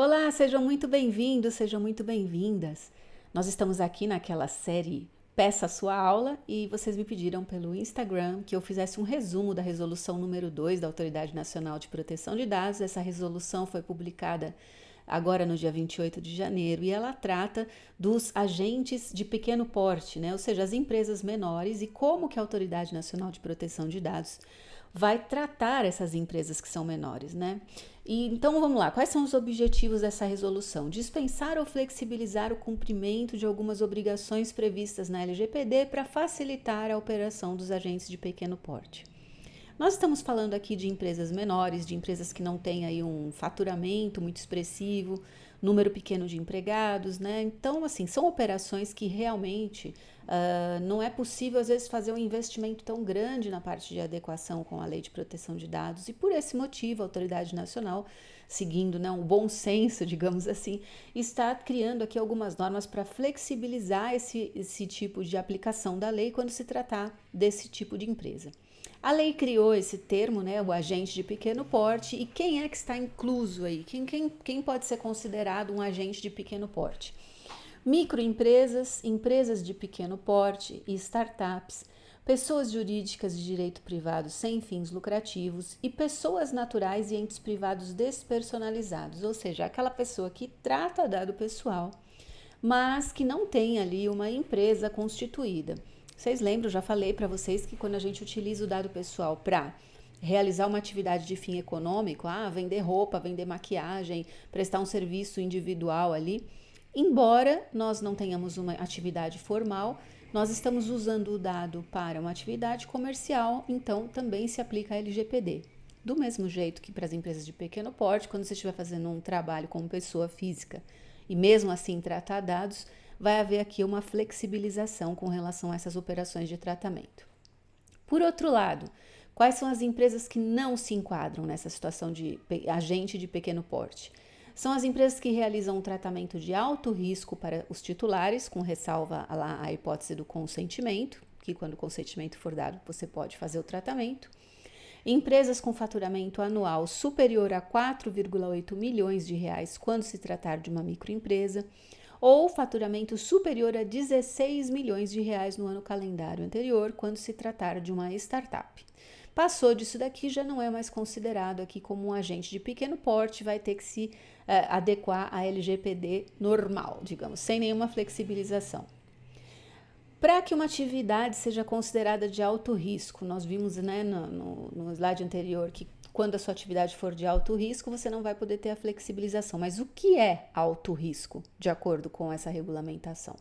Olá, sejam muito bem-vindos, sejam muito bem-vindas. Nós estamos aqui naquela série Peça a Sua Aula e vocês me pediram pelo Instagram que eu fizesse um resumo da resolução número 2 da Autoridade Nacional de Proteção de Dados. Essa resolução foi publicada agora no dia 28 de janeiro e ela trata dos agentes de pequeno porte, né? Ou seja, as empresas menores e como que a Autoridade Nacional de Proteção de Dados vai tratar essas empresas que são menores, né? E então vamos lá, quais são os objetivos dessa resolução? Dispensar ou flexibilizar o cumprimento de algumas obrigações previstas na LGPD para facilitar a operação dos agentes de pequeno porte. Nós estamos falando aqui de empresas menores, de empresas que não têm aí um faturamento muito expressivo, número pequeno de empregados, né? Então, assim, são operações que realmente não é possível, às vezes, fazer um investimento tão grande na parte de adequação com a Lei de Proteção de Dados, e por esse motivo a Autoridade Nacional, seguindo, né, um bom senso, digamos assim, está criando aqui algumas normas para flexibilizar esse tipo de aplicação da lei quando se tratar desse tipo de empresa. A lei criou esse termo, né, o agente de pequeno porte, e quem é que está incluso aí? Quem pode ser considerado um agente de pequeno porte? Microempresas, empresas de pequeno porte e startups, pessoas jurídicas de direito privado sem fins lucrativos e pessoas naturais e entes privados despersonalizados, ou seja, aquela pessoa que trata dado pessoal, mas que não tem ali uma empresa constituída. Vocês lembram, já falei para vocês que quando a gente utiliza o dado pessoal para realizar uma atividade de fim econômico, vender roupa, vender maquiagem, prestar um serviço individual ali, embora nós não tenhamos uma atividade formal, nós estamos usando o dado para uma atividade comercial, então também se aplica a LGPD. Do mesmo jeito que para as empresas de pequeno porte, quando você estiver fazendo um trabalho como pessoa física e mesmo assim tratar dados, vai haver aqui uma flexibilização com relação a essas operações de tratamento. Por outro lado, quais são as empresas que não se enquadram nessa situação de agente de pequeno porte? São as empresas que realizam um tratamento de alto risco para os titulares, com ressalva lá a hipótese do consentimento, que quando o consentimento for dado, você pode fazer o tratamento. Empresas com faturamento anual superior a 4,8 milhões de reais quando se tratar de uma microempresa, ou faturamento superior a 16 milhões de reais no ano calendário anterior, quando se tratar de uma startup. Passou disso daqui, já não é mais considerado aqui como um agente de pequeno porte, vai ter que se adequar à LGPD normal, digamos, sem nenhuma flexibilização. Para que uma atividade seja considerada de alto risco, nós vimos, né, no slide anterior que quando a sua atividade for de alto risco, você não vai poder ter a flexibilização. Mas o que é alto risco, de acordo com essa regulamentação?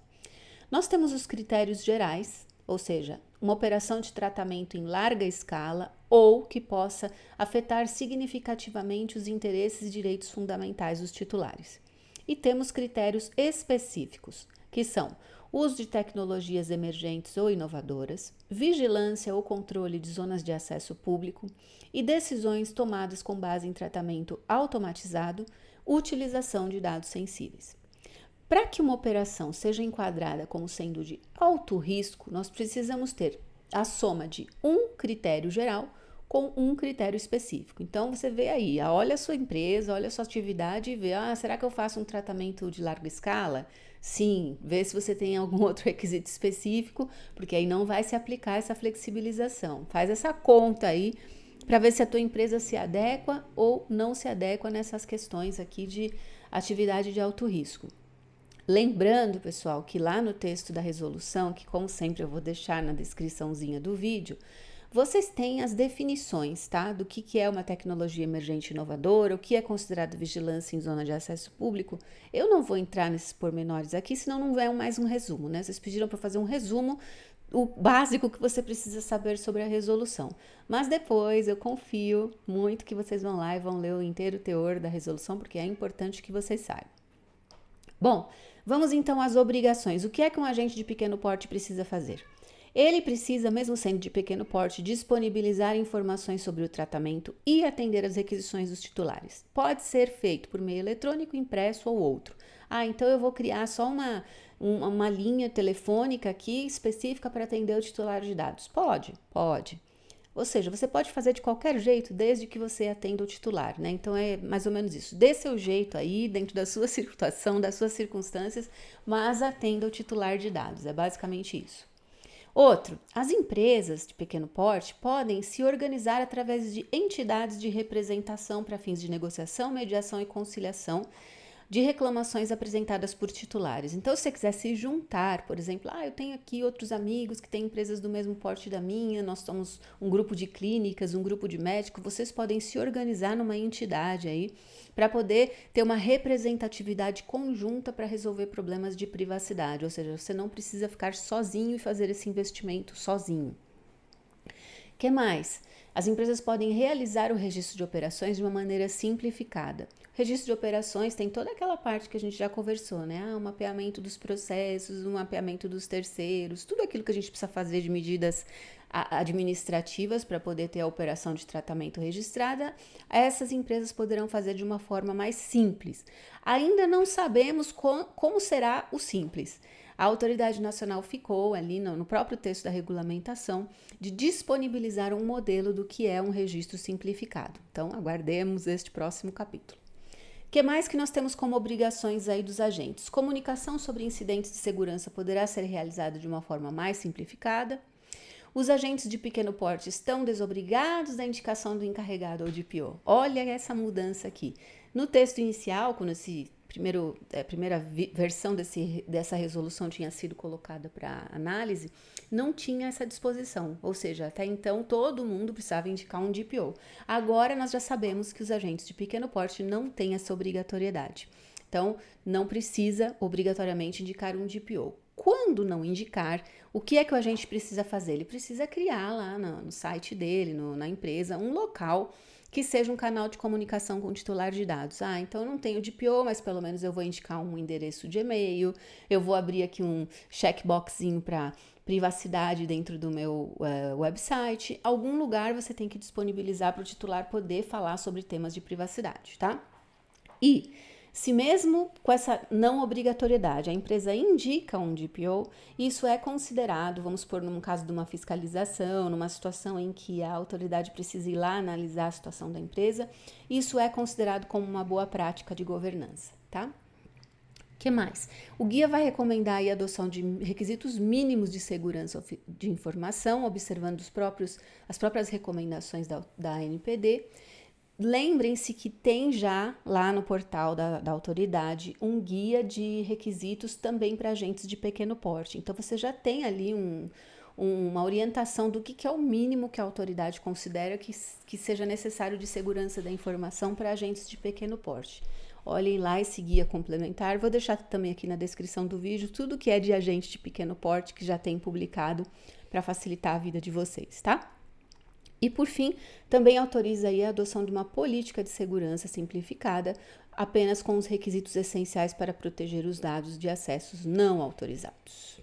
Nós temos os critérios gerais, ou seja, uma operação de tratamento em larga escala ou que possa afetar significativamente os interesses e direitos fundamentais dos titulares. E temos critérios específicos, que são uso de tecnologias emergentes ou inovadoras, vigilância ou controle de zonas de acesso público e decisões tomadas com base em tratamento automatizado, utilização de dados sensíveis. Para que uma operação seja enquadrada como sendo de alto risco, nós precisamos ter a soma de um critério geral com um critério específico. Então, você vê aí, olha a sua empresa, olha a sua atividade e vê, será que eu faço um tratamento de larga escala? Sim, vê se você tem algum outro requisito específico, porque aí não vai se aplicar essa flexibilização. Faz essa conta aí para ver se a tua empresa se adequa ou não se adequa nessas questões aqui de atividade de alto risco. Lembrando, pessoal, que lá no texto da resolução, que como sempre eu vou deixar na descriçãozinha do vídeo, vocês têm as definições, tá? Do que é uma tecnologia emergente inovadora, o que é considerado vigilância em zona de acesso público. Eu não vou entrar nesses pormenores aqui, senão não é mais um resumo, né? Vocês pediram para fazer um resumo, o básico que você precisa saber sobre a resolução. Mas depois eu confio muito que vocês vão lá e vão ler o inteiro teor da resolução, porque é importante que vocês saibam. Bom, vamos então às obrigações. O que é que um agente de pequeno porte precisa fazer? Ele precisa, mesmo sendo de pequeno porte, disponibilizar informações sobre o tratamento e atender às requisições dos titulares. Pode ser feito por meio eletrônico, impresso ou outro. Então eu vou criar só uma linha telefônica aqui específica para atender o titular de dados. Pode. Ou seja, você pode fazer de qualquer jeito, desde que você atenda o titular, né? Então é mais ou menos isso. Dê seu jeito aí, dentro da sua situação, das suas circunstâncias, mas atenda o titular de dados. É basicamente isso. Outro, as empresas de pequeno porte podem se organizar através de entidades de representação para fins de negociação, mediação e conciliação de reclamações apresentadas por titulares. Então, se você quiser se juntar, por exemplo, eu tenho aqui outros amigos que têm empresas do mesmo porte da minha, nós somos um grupo de clínicas, um grupo de médicos, vocês podem se organizar numa entidade aí para poder ter uma representatividade conjunta para resolver problemas de privacidade, ou seja, você não precisa ficar sozinho e fazer esse investimento sozinho. O que mais? As empresas podem realizar o registro de operações de uma maneira simplificada. O registro de operações tem toda aquela parte que a gente já conversou, né? O mapeamento dos processos, o mapeamento dos terceiros, tudo aquilo que a gente precisa fazer de medidas administrativas para poder ter a operação de tratamento registrada, essas empresas poderão fazer de uma forma mais simples. Ainda não sabemos como será o simples. A Autoridade Nacional ficou ali no próprio texto da regulamentação de disponibilizar um modelo do que é um registro simplificado. Então, aguardemos este próximo capítulo. O que mais que nós temos como obrigações aí dos agentes? Comunicação sobre incidentes de segurança poderá ser realizada de uma forma mais simplificada. Os agentes de pequeno porte estão desobrigados da indicação do encarregado ou DPO. Olha essa mudança aqui. No texto inicial, quando a primeira versão dessa resolução tinha sido colocada para análise, não tinha essa disposição, ou seja, até então todo mundo precisava indicar um DPO. Agora nós já sabemos que os agentes de pequeno porte não têm essa obrigatoriedade. Então, não precisa obrigatoriamente indicar um DPO. Quando não indicar, o que é que o agente precisa fazer? Ele precisa criar lá no site dele, na empresa, um local que seja um canal de comunicação com o titular de dados. Então eu não tenho DPO, mas pelo menos eu vou indicar um endereço de e-mail, eu vou abrir aqui um checkboxzinho para privacidade dentro do meu website. Algum lugar você tem que disponibilizar para o titular poder falar sobre temas de privacidade, tá? E se mesmo com essa não obrigatoriedade a empresa indica um DPO, isso é considerado, vamos supor, num caso de uma fiscalização, numa situação em que a autoridade precisa ir lá analisar a situação da empresa, isso é considerado como uma boa prática de governança, tá? O que mais? O guia vai recomendar a adoção de requisitos mínimos de segurança de informação, observando as próprias recomendações da ANPD. Lembrem-se que tem já lá no portal da autoridade um guia de requisitos também para agentes de pequeno porte. Então, você já tem ali uma orientação do que é o mínimo que a autoridade considera que seja necessário de segurança da informação para agentes de pequeno porte. Olhem lá esse guia complementar. Vou deixar também aqui na descrição do vídeo tudo que é de agente de pequeno porte que já tem publicado para facilitar a vida de vocês, tá? E, por fim, também autoriza aí a adoção de uma política de segurança simplificada, apenas com os requisitos essenciais para proteger os dados de acessos não autorizados.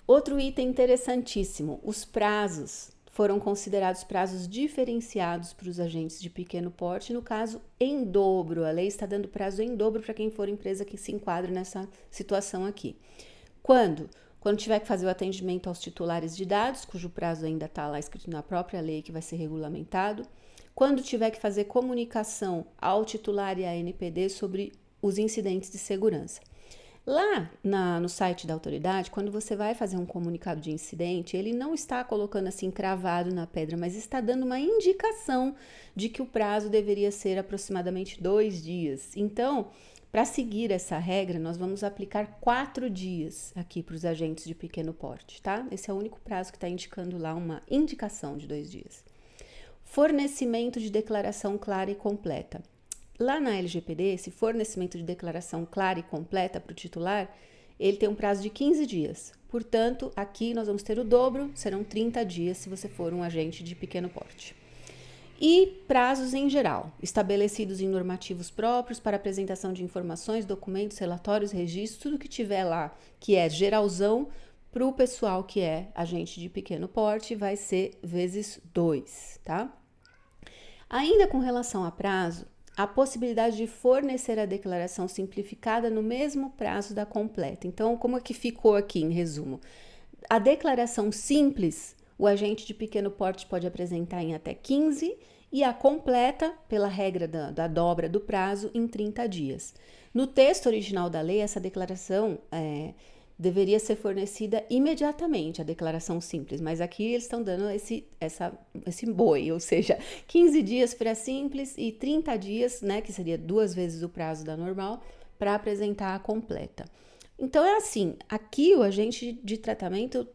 Outro item interessantíssimo, os prazos. Foram considerados prazos diferenciados para os agentes de pequeno porte, no caso, em dobro. A lei está dando prazo em dobro para quem for empresa que se enquadre nessa situação aqui. Quando tiver que fazer o atendimento aos titulares de dados, cujo prazo ainda está lá escrito na própria lei que vai ser regulamentado. Quando tiver que fazer comunicação ao titular e à ANPD sobre os incidentes de segurança. Lá no site da autoridade, quando você vai fazer um comunicado de incidente, ele não está colocando assim cravado na pedra, mas está dando uma indicação de que o prazo deveria ser aproximadamente 2 dias. Então, para seguir essa regra, nós vamos aplicar 4 dias aqui para os agentes de pequeno porte, tá? Esse é o único prazo que está indicando lá uma indicação de 2 dias. Fornecimento de declaração clara e completa. Lá na LGPD, esse fornecimento de declaração clara e completa para o titular, ele tem um prazo de 15 dias. Portanto, aqui nós vamos ter o dobro, serão 30 dias se você for um agente de pequeno porte. E prazos em geral, estabelecidos em normativos próprios para apresentação de informações, documentos, relatórios, registros, tudo que tiver lá, que é geralzão, para o pessoal que é agente de pequeno porte, vai ser vezes 2, tá? Ainda com relação a prazo, a possibilidade de fornecer a declaração simplificada no mesmo prazo da completa. Então, como é que ficou aqui em resumo? A declaração simples, o agente de pequeno porte pode apresentar em até 15 e a completa, pela regra da dobra do prazo, em 30 dias. No texto original da lei, essa declaração deveria ser fornecida imediatamente, a declaração simples, mas aqui eles estão dando esse boi, ou seja, 15 dias para simples e 30 dias, né, que seria 2 vezes o prazo da normal, para apresentar a completa. Então é assim, aqui o agente de tratamento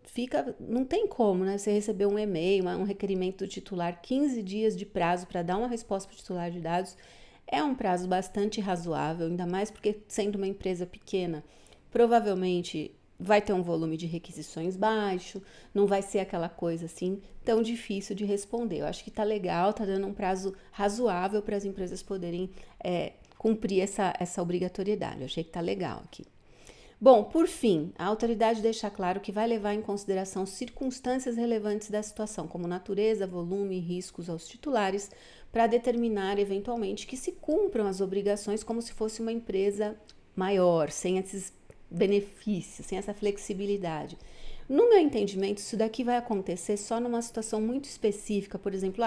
não tem como, né? Você receber um e-mail, um requerimento do titular, 15 dias de prazo para dar uma resposta para o titular de dados, é um prazo bastante razoável, ainda mais porque sendo uma empresa pequena, provavelmente vai ter um volume de requisições baixo, não vai ser aquela coisa assim tão difícil de responder. Eu acho que tá legal, tá dando um prazo razoável para as empresas poderem cumprir essa obrigatoriedade. Eu achei que tá legal aqui. Bom, por fim, a autoridade deixa claro que vai levar em consideração circunstâncias relevantes da situação, como natureza, volume e riscos aos titulares, para determinar eventualmente que se cumpram as obrigações como se fosse uma empresa maior, sem esses benefícios, sem essa flexibilidade. No meu entendimento, isso daqui vai acontecer só numa situação muito específica, por exemplo,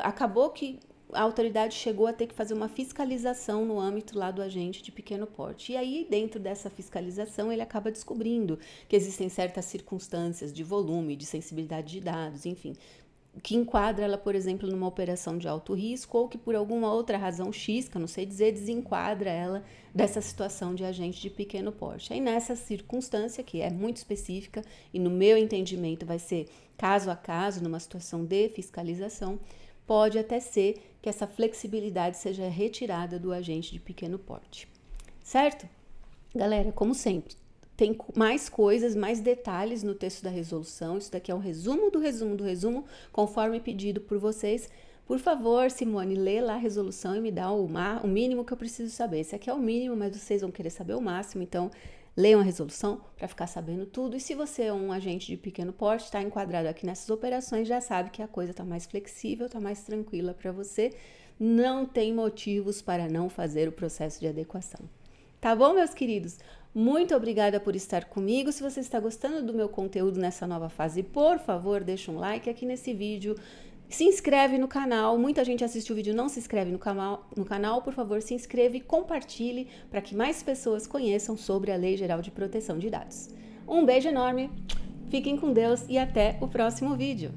acabou que a autoridade chegou a ter que fazer uma fiscalização no âmbito lá do agente de pequeno porte. E aí, dentro dessa fiscalização, ele acaba descobrindo que existem certas circunstâncias de volume, de sensibilidade de dados, enfim, que enquadra ela, por exemplo, numa operação de alto risco ou que por alguma outra razão X, que eu não sei dizer, desenquadra ela dessa situação de agente de pequeno porte. Aí nessa circunstância, que é muito específica e no meu entendimento vai ser caso a caso, numa situação de fiscalização, pode até ser que essa flexibilidade seja retirada do agente de pequeno porte. Certo? Galera, como sempre, tem mais coisas, mais detalhes no texto da resolução. Isso daqui é um resumo do resumo do resumo, conforme pedido por vocês. Por favor, Simone, lê lá a resolução e me dá o mínimo que eu preciso saber. Esse aqui é o mínimo, mas vocês vão querer saber o máximo, então leiam a resolução para ficar sabendo tudo. E se você é um agente de pequeno porte, está enquadrado aqui nessas operações, já sabe que a coisa está mais flexível, está mais tranquila para você. Não tem motivos para não fazer o processo de adequação. Tá bom, meus queridos? Muito obrigada por estar comigo. Se você está gostando do meu conteúdo nessa nova fase, por favor, deixa um like aqui nesse vídeo. Se inscreve no canal. Muita gente assiste o vídeo e não se inscreve no canal. Por favor, se inscreva e compartilhe para que mais pessoas conheçam sobre a Lei Geral de Proteção de Dados. Um beijo enorme, fiquem com Deus e até o próximo vídeo.